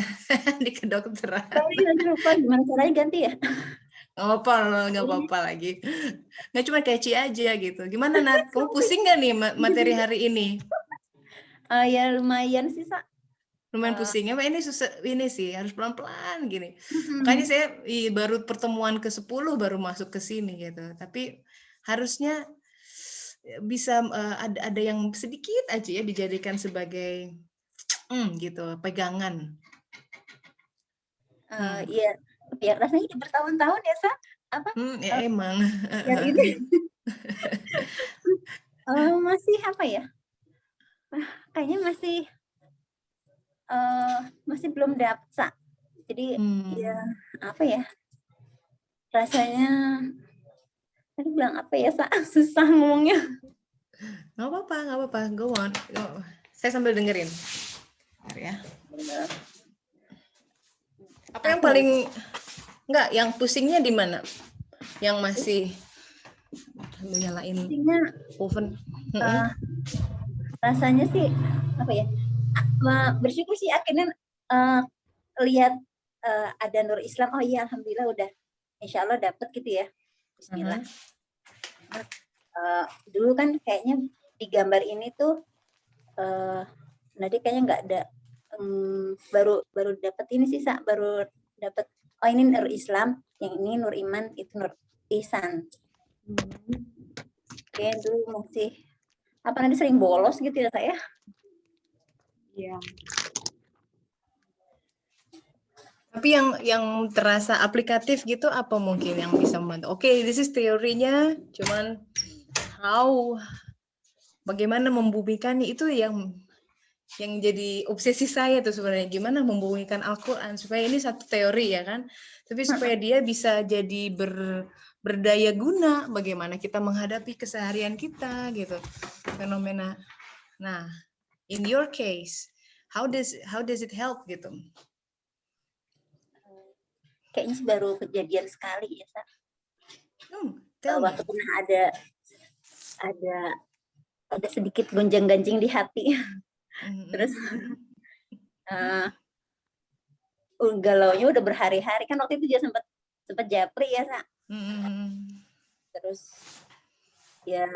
di kedokteran. Nanti lupa gimana caranya ganti ya? Nggak apa-apa lagi. Nggak cuma catchy aja gitu. Gimana Nat? Kamu pusing nggak nih materi hari ini? Ya lumayan sih, Sa. Lumayan pusing ya, ini susah, ini sih harus pelan-pelan gini. Makanya saya baru pertemuan ke-10 baru masuk ke sini gitu. Tapi harusnya bisa ada yang sedikit aja ya dijadikan sebagai gitu, pegangan. Iya, ya rasanya udah bertahun-tahun ya, Sa. Apa? Ya emang. Yang ini masih apa ya? Kayaknya masih belum dapet, Sa. Jadi ya apa ya? Rasanya tadi bilang apa ya, Sa? Susah ngomongnya. Nggak apa-apa. Go on. Saya sambil dengerin. Ya. Apa yang paling yang pusingnya di mana? Yang masih nyalain oven. Rasanya sih apa ya? Bersyukur sih akhirnya lihat ada Nur Islam. Oh iya, alhamdulillah udah insya Allah dapet gitu ya. Bismillah. Dulu kan kayaknya di gambar ini tuh Nadi kayaknya nggak ada, baru dapet ini sih, Sa, baru dapet ini Nur Islam, yang ini Nur Iman, itu Nur Ihsan. Oke, dulu masih nanti sering bolos gitu ya, saya. Iya. Tapi yang terasa aplikatif gitu apa mungkin yang bisa membantu? Oke, this is teorinya, cuman bagaimana membumikannya itu yang jadi obsesi saya tuh sebenarnya, gimana membumikan Al-Quran supaya ini satu teori ya kan, tapi supaya dia bisa jadi berdaya guna, bagaimana kita menghadapi keseharian kita gitu, fenomena. Nah, in your case, how does it help gitu? Kayaknya sih baru kejadian sekali ya, Sa. Waktu pernah ada sedikit gonjang-ganjing di hati. Terus galaunya udah berhari-hari kan, waktu itu dia sempat japri ya, Sa. Terus ya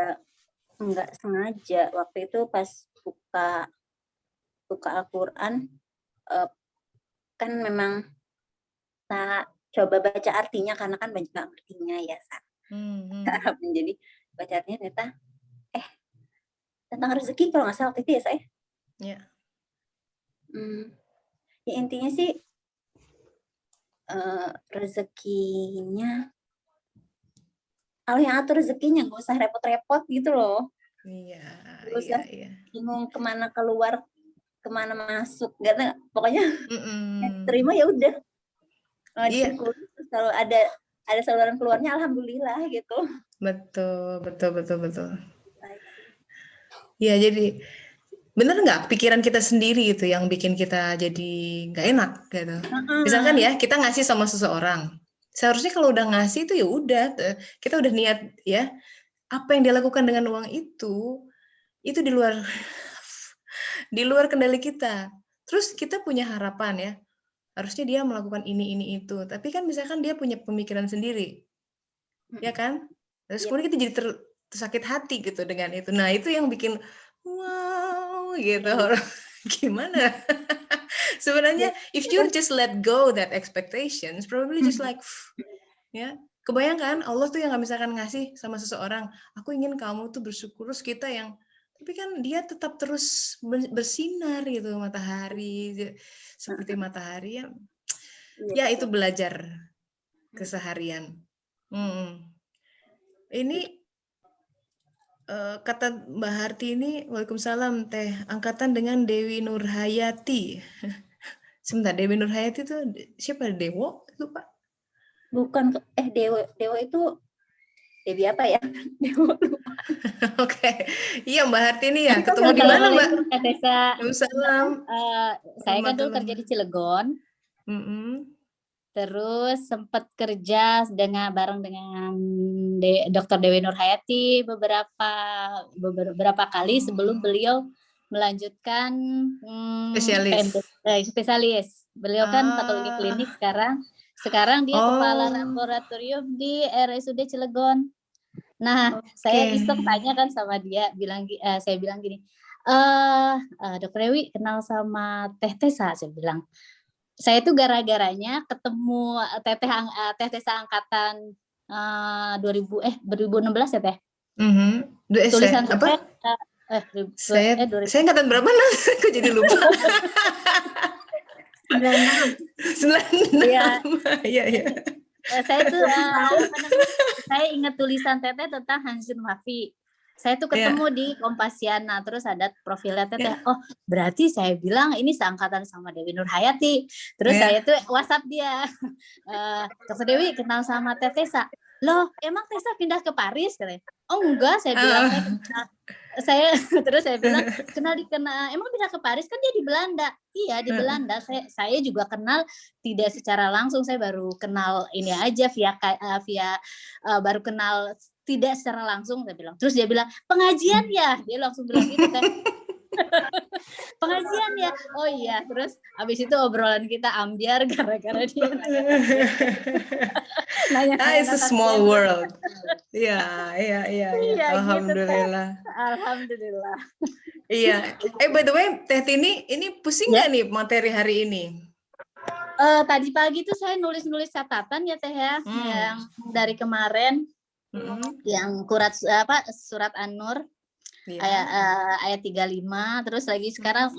nggak sengaja waktu itu pas buka Al-Quran, kan memang tak coba baca artinya karena kan banyak nggak ngertinya ya, Sa. Jadi baca artinya ternyata tentang rezeki kalau nggak salah waktu itu ya, saya. Ya. Ya intinya sih rezekinya Allah yang atur rezekinya, nggak usah repot-repot gitu loh. Iya. Bingung kemana keluar, kemana masuk, nggak, pokoknya terima ya udah. Selalu ada saluran keluarnya, alhamdulillah gitu. Betul. Ya, jadi bener nggak pikiran kita sendiri itu yang bikin kita jadi nggak enak gitu. Misalkan ya kita ngasih sama seseorang, seharusnya kalau udah ngasih itu ya udah, kita udah niat ya, apa yang dia lakukan dengan uang itu di luar kendali kita. Terus kita punya harapan ya, harusnya dia melakukan ini itu, tapi kan misalkan dia punya pemikiran sendiri, ya kan? Terus kemudian kita jadi tersakit hati gitu dengan itu. Nah itu yang bikin wow gitu. Gimana? Sebenarnya if you just let go that expectations, probably just like ya, kebayangkan Allah tuh yang nggak misalkan ngasih sama seseorang, aku ingin kamu tuh bersyukur, terus kita yang, tapi kan dia tetap terus bersinar gitu, matahari seperti matahari ya. Ya itu belajar keseharian. Ini kata Mbak Harti ini, waalaikumsalam Teh, angkatan dengan Dewi Nurhayati. Sebentar, Dewi Nurhayati itu siapa? Dewo? Lupa. Bukan, Dewa itu Dewi apa ya? Oke. Iya Mbak Hartini ya. Ketemu di mana Mbak? Waalaikumsalam. Saya kan dulu kerja di Cilegon. Terus sempat kerja bareng dengan Dr. Dewi Nur Hayati beberapa kali sebelum beliau melanjutkan spesialis. Beliau kan patologi klinik sekarang. Sekarang dia kepala laboratorium di RSUD Cilegon. Nah, saya iseng tanya kan sama dia, saya bilang gini, Dr. Dewi kenal sama Teh Tessa, saya bilang. Saya itu gara-garanya ketemu Teh Tessa angkatan 2016 ya Teh. Tulisan apa? Saya angkatan berapa nah? Aku jadi lupa. 96. Iya. Saya tuh saya ingat tulisan Teteh tentang Hansun Mafi. Saya tuh ketemu di Kompasiana, terus ada profilnya Teteh. Oh, berarti saya bilang ini seangkatan sama Dewi Nur Hayati. Terus saya tuh WhatsApp dia. Dr. Dewi kenal sama Teh Tessa. Loh, emang Tessa pindah ke Paris katanya? Oh enggak, saya bilang terus saya bilang emang pindah ke Paris kan dia di Belanda. Iya di Belanda. Saya juga kenal tidak secara langsung, saya baru kenal ini aja via baru kenal tidak secara langsung, saya bilang. Terus dia bilang pengajian ya, dia langsung bilang gitu kan. Pengajian ya, oh iya. Terus abis itu obrolan kita ambiar gara-gara dia nanya. It's a small world. Iya. Alhamdulillah. Gitu. Alhamdulillah. Iya. By the way, Teh Tini, ini pusing nggak nih materi hari ini? Tadi pagi tuh saya nulis catatan ya Teh ya, yang dari kemarin, yang surat An-Nur. Ayat 35, terus lagi sekarang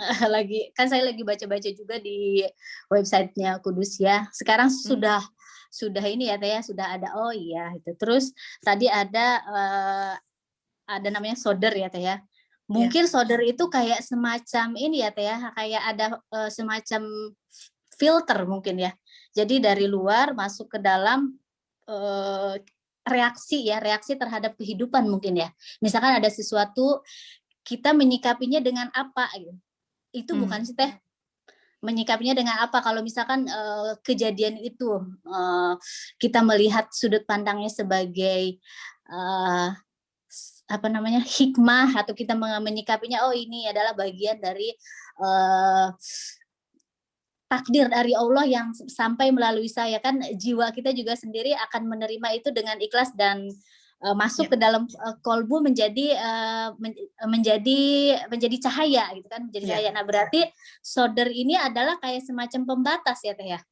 kan saya lagi baca-baca juga di websitenya Kudus ya. Sekarang sudah ini ya Teh ya, sudah ada itu. Terus tadi ada namanya soder ya Teh ya. Mungkin soder itu kayak semacam ini ya Teh ya, kayak ada semacam filter mungkin ya. Jadi dari luar masuk ke dalam reaksi terhadap kehidupan mungkin ya. Misalkan ada sesuatu, kita menyikapinya dengan apa gitu. Itu bukan sih Teh. Menyikapinya dengan apa? Kalau misalkan kejadian itu kita melihat sudut pandangnya sebagai hikmah, atau kita menyikapinya ini adalah bagian dari takdir dari Allah yang sampai melalui saya, kan jiwa kita juga sendiri akan menerima itu dengan ikhlas dan masuk ke dalam kolbu menjadi cahaya gitu kan, menjadi cahaya. Nah, berarti soder ini adalah kayak semacam pembatas ya Teh ya.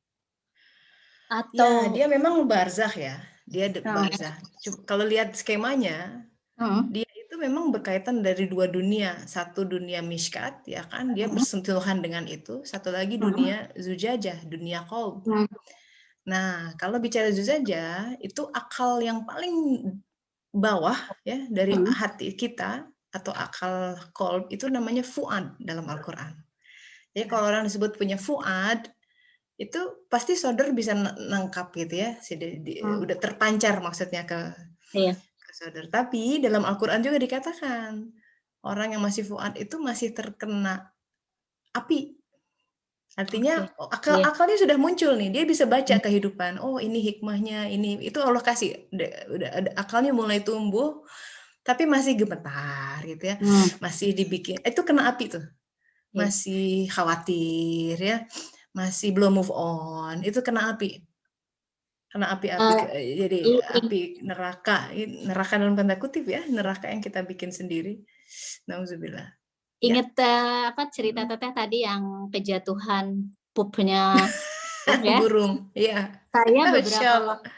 Atau dia memang barzakh ya. Dia barzakh. Kalau lihat skemanya, dia itu memang berkaitan dari dua dunia. Satu dunia mishkat, ya kan, dia bersentuhan dengan itu. Satu lagi dunia zujajah, dunia qalb. Nah, kalau bicara zujajah, itu akal yang paling bawah ya dari hati kita, atau akal qalb, itu namanya fuad dalam Al-Quran. Jadi kalau orang disebut punya fuad, itu pasti soder bisa nangkap gitu ya. Udah terpancar maksudnya ke soder. Tapi dalam Al-Quran juga dikatakan orang yang masih fuad itu masih terkena api. Artinya akalnya sudah muncul nih, dia bisa baca kehidupan. Oh, ini hikmahnya, itu Allah kasih. Udah akalnya mulai tumbuh, tapi masih gemetar gitu ya. Masih dibikin, itu kena api tuh. Masih khawatir ya. Masih belum move on, itu kena api. Kena api, jadi api neraka dalam tanda kutip ya, neraka yang kita bikin sendiri. Nauzubillah. Ingat cerita Teteh tadi yang kejatuhan pupnya ya? Burung, ya. Saya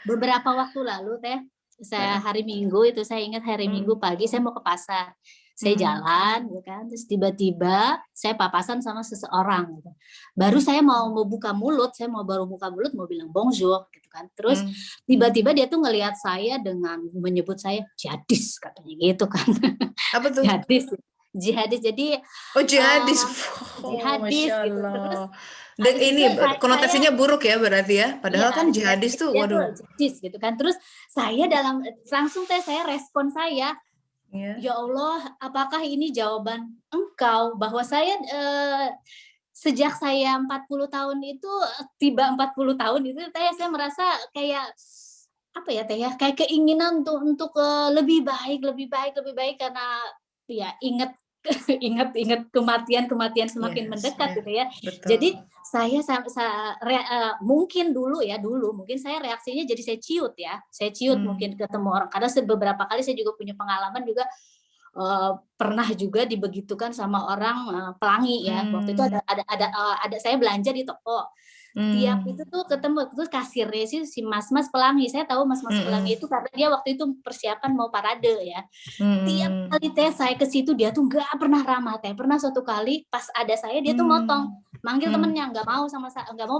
beberapa waktu lalu Teh, saya hari Minggu itu, saya ingat hari Minggu pagi saya mau ke pasar. Saya jalan, gitu kan, terus tiba-tiba saya papasan sama seseorang. Gitu. Baru saya mau buka mulut, mau bilang bonjour, gitu kan. Terus tiba-tiba dia tuh ngelihat saya dengan menyebut saya jadis, katanya gitu kan. Apa tuh? Jadis. jihadis. Jadi jihadis. jihadis Masya gitu. Terus Allah. Dan ini konotasinya buruk ya berarti ya. Padahal kan jihadis tuh, waduh. Jihadis gitu kan. Terus saya langsung saya respon saya, ya Allah, apakah ini jawaban engkau bahwa saya sejak saya 40 tahun itu, tiba 40 tahun itu saya merasa kayak apa ya Teh ya, kayak keinginan untuk lebih baik karena ya ingat kematian semakin mendekat gitu ya. Betul. Jadi saya mungkin dulu mungkin saya reaksinya jadi saya ciut mungkin ketemu orang, karena beberapa kali saya juga punya pengalaman juga, pernah juga dibegitukan sama orang pelangi ya. Waktu itu ada saya belanja di toko. Tiap itu tuh ketemu terus kasirnya si mas-mas pelangi. Saya tahu mas-mas pelangi itu karena dia waktu itu persiapan mau parade ya. Tiap kali saya ke situ dia tuh nggak pernah ramah Teh. Pernah suatu kali pas ada saya dia tuh motong, manggil temennya, nggak mau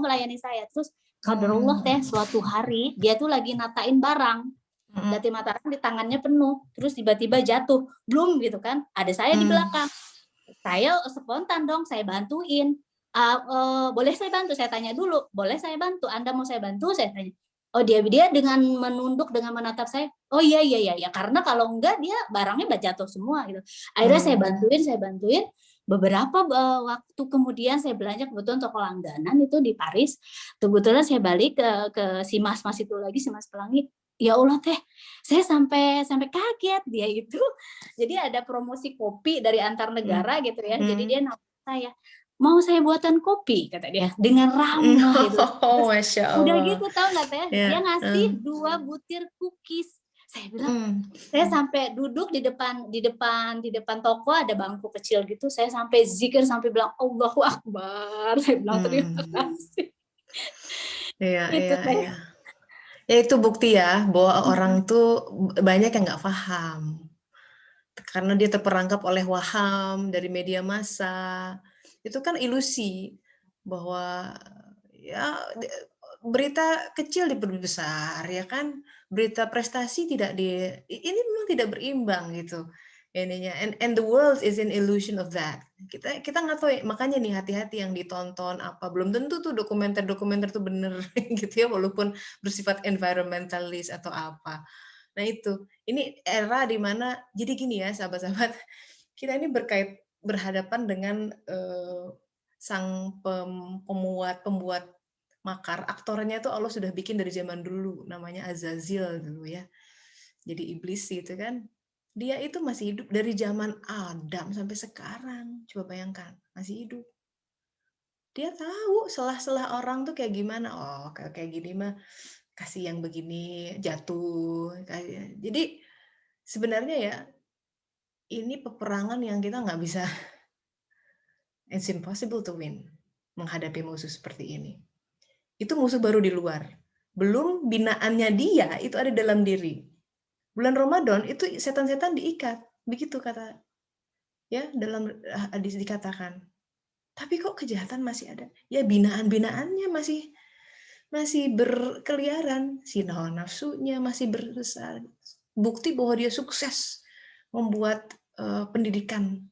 melayani saya. Terus qadarullah Teh, suatu hari dia tuh lagi natain barang. Dati mataran di tangannya penuh, terus tiba-tiba jatuh, belum gitu kan? Ada saya di belakang. Saya spontan dong, saya bantuin. Boleh saya bantu? Saya tanya dulu, boleh saya bantu? Anda mau saya bantu? Saya tanya. Oh dia dengan menunduk, dengan menatap saya. Oh iya, karena kalau enggak dia barangnya jatuh semua gitu. Akhirnya saya bantuin. Beberapa waktu kemudian saya belanja, kebetulan toko langganan itu di Paris. Kebetulan saya balik ke si mas-mas itu lagi, si mas pelangi. Ya Allah Teh, saya sampai kaget dia itu. Jadi ada promosi kopi dari antar negara gitu ya. Jadi dia nawar saya, mau saya buatan kopi, kata dia dengan ramah gitu. Masya Allah. Udah gitu tahu nggak Teh? Dia ngasih 2 butir cookies. Saya bilang, saya sampai duduk di depan toko, ada bangku kecil gitu. Saya sampai zikir, sampai bilang Allahu Akbar. Saya bilang terima kasih. Iya. Ya itu bukti ya bahwa orang tuh banyak yang nggak paham karena dia terperangkap oleh waham dari media massa. Itu kan ilusi bahwa ya berita kecil diperbesar ya kan, berita prestasi ini memang tidak berimbang gitu ininya, and the world is an illusion of that. Kita nggak tahu, makanya nih hati-hati yang ditonton apa, belum tentu tuh dokumenter tuh bener gitu ya, walaupun bersifat environmentalist atau apa. Nah itu, ini era dimana, jadi gini ya sahabat-sahabat, kita ini berhadapan dengan sang pembuat makar, aktornya tuh Allah sudah bikin dari zaman dulu, namanya Azazil dulu ya. Jadi iblis gitu kan. Dia itu masih hidup dari zaman Adam sampai sekarang. Coba bayangkan, masih hidup. Dia tahu selah-selah orang tuh kayak gimana. Oh, kayak gini mah kasih yang begini jatuh. Jadi sebenarnya ya ini peperangan yang kita nggak bisa. It's impossible to win menghadapi musuh seperti ini. Itu musuh baru di luar. Belum binaannya dia itu ada dalam diri. Bulan Ramadan itu setan-setan diikat, begitu kata ya dalam hadis dikatakan. Tapi kok kejahatan masih ada? Ya binaan-binaannya masih berkeliaran, si hawa nafsunya masih berbesar. Bukti bahwa dia sukses membuat pendidikan.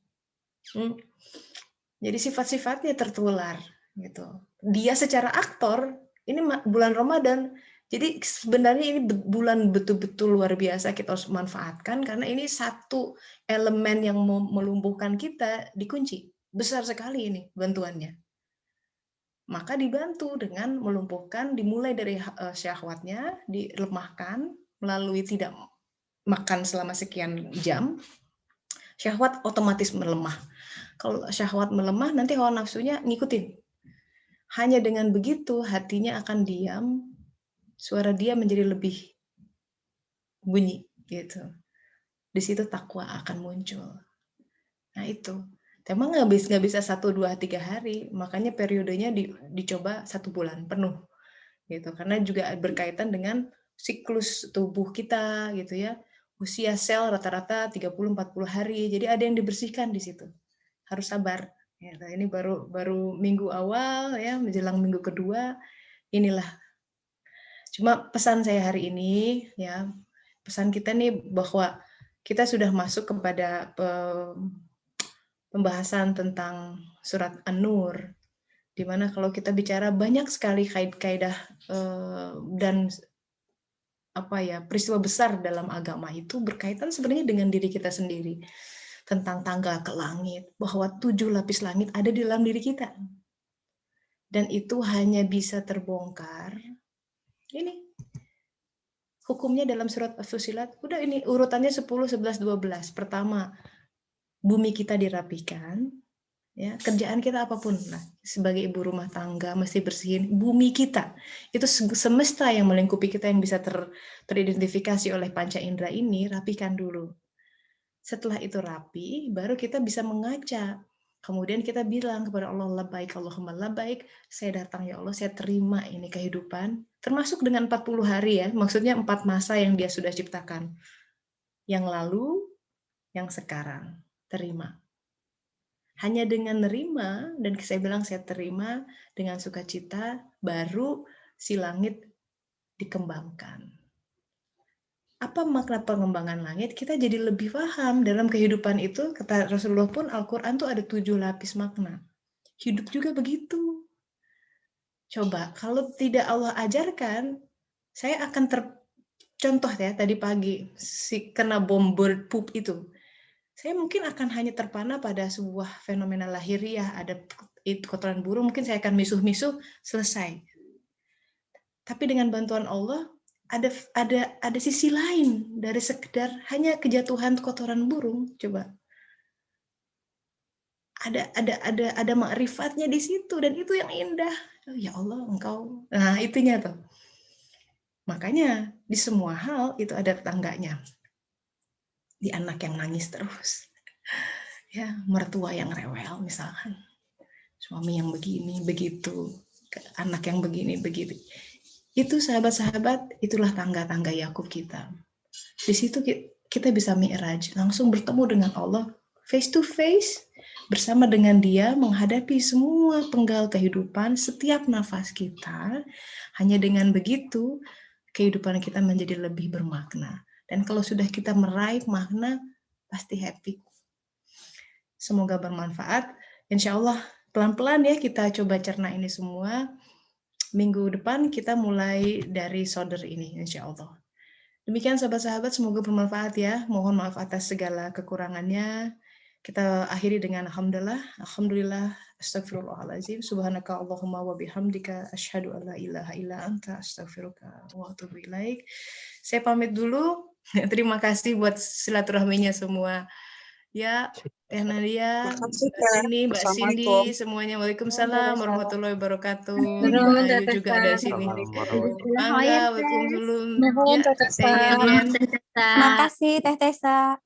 Jadi sifat-sifatnya tertular gitu. Dia secara aktor, ini bulan Ramadan. Jadi sebenarnya ini bulan betul-betul luar biasa kita harus manfaatkan karena ini satu elemen yang melumpuhkan kita dikunci. Besar sekali ini bantuannya. Maka dibantu dengan melumpuhkan, dimulai dari syahwatnya, dilemahkan melalui tidak makan selama sekian jam. Syahwat otomatis melemah. Kalau syahwat melemah, nanti hawa nafsunya ngikutin. Hanya dengan begitu hatinya akan diam, suara dia menjadi lebih bunyi gitu. Di situ takwa akan muncul. Nah itu, emang nggak bisa 1, 2, 3 hari, makanya periodenya dicoba 1 bulan penuh gitu. Karena juga berkaitan dengan siklus tubuh kita gitu ya. Usia sel rata-rata 30-40 hari, jadi ada yang dibersihkan di situ. Harus sabar. Ya, ini baru minggu awal ya, menjelang minggu kedua, inilah. Cuma pesan saya hari ini ya, pesan kita nih bahwa kita sudah masuk kepada pembahasan tentang surat An-Nur, di mana kalau kita bicara banyak sekali kaidah dan peristiwa besar dalam agama itu berkaitan sebenarnya dengan diri kita sendiri, tentang tangga ke langit, bahwa 7 lapis langit ada di dalam diri kita, dan itu hanya bisa terbongkar. Ini hukumnya dalam surat As-Fussilat, udah ini urutannya 10, 11, 12. Pertama, bumi kita dirapikan, ya, kerjaan kita apapun lah, sebagai ibu rumah tangga mesti bersihin bumi kita. Itu semesta yang melingkupi kita yang bisa teridentifikasi oleh panca indera ini, rapikan dulu. Setelah itu rapi, baru kita bisa mengaca. Kemudian kita bilang kepada Allah, labbaik Allahumma labbaik, saya datang ya Allah, saya terima ini kehidupan, termasuk dengan 40 hari ya, maksudnya 4 masa yang dia sudah ciptakan. Yang lalu, yang sekarang, terima. Hanya dengan nerima, dan saya bilang saya terima dengan sukacita, baru si langit dikembangkan. Apa makna pengembangan langit? Kita jadi lebih paham dalam kehidupan itu, kata Rasulullah pun, Al-Quran tuh ada 7 lapis makna. Hidup juga begitu. Coba, kalau tidak Allah ajarkan, saya akan contoh ya, tadi pagi, si kena bom bird poop itu. Saya mungkin akan hanya terpana pada sebuah fenomena lahiriah, ada kotoran burung, mungkin saya akan misuh-misuh, selesai. Tapi dengan bantuan Allah, ada sisi lain dari sekedar hanya kejatuhan kotoran burung. Coba, ada makrifatnya di situ, dan itu yang indah. Oh, ya Allah, engkau, nah itunya tuh. Makanya di semua hal itu ada tangganya. Di anak yang nangis terus, ya, mertua yang rewel misalkan, suami yang begini begitu, anak yang begini begitu. Itu sahabat-sahabat, itulah tangga-tangga Yakub kita. Di situ kita bisa mi'raj, langsung bertemu dengan Allah face to face, bersama dengan Dia menghadapi semua penggal kehidupan, setiap nafas kita. Hanya dengan begitu kehidupan kita menjadi lebih bermakna. Dan kalau sudah kita meraih makna, pasti happy. Semoga bermanfaat. Insya Allah pelan-pelan ya kita coba cerna ini semua. Minggu depan kita mulai dari solder ini, insya Allah. Demikian sahabat-sahabat, semoga bermanfaat ya. Mohon maaf atas segala kekurangannya. Kita akhiri dengan Alhamdulillah, astagfirullahaladzim, subhanaka Allahumma wa bihamdika, asyhadu an la ilaha illa anta, astaghfiruka wa atubu ilaik. Saya pamit dulu. Terima kasih buat silaturahminya semua. Ya, Teh Nadia, Mbak Cindy, Mbak Cindy, semuanya. Waalaikumsalam warahmatullahi wabarakatuh. Ayu juga ada di sini. Bangga, waalaikumsalam. Ya, Teh Yen. Terima kasih Teh Tessa.